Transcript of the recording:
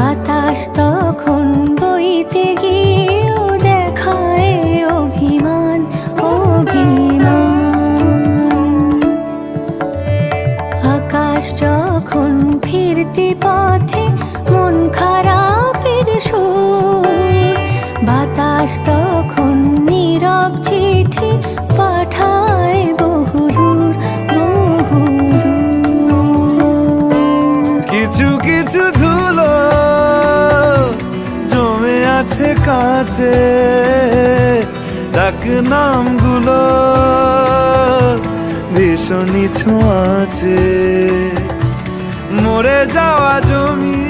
বাতাস তখন বইতে গিয়েও দেখায় অভিমান অভিমান। আকাশ যখন ফিরতি পথে মন খারাপের সুর, বাতাস তখন নীরব চিঠি পাঠায় বহুদূর বহুদূর। কিছু কিছু ধুলো জমে আছে কাছে, ডাক নামগুলো ভীষণই ছোঁয়াচে। মরে যাওয়া জমি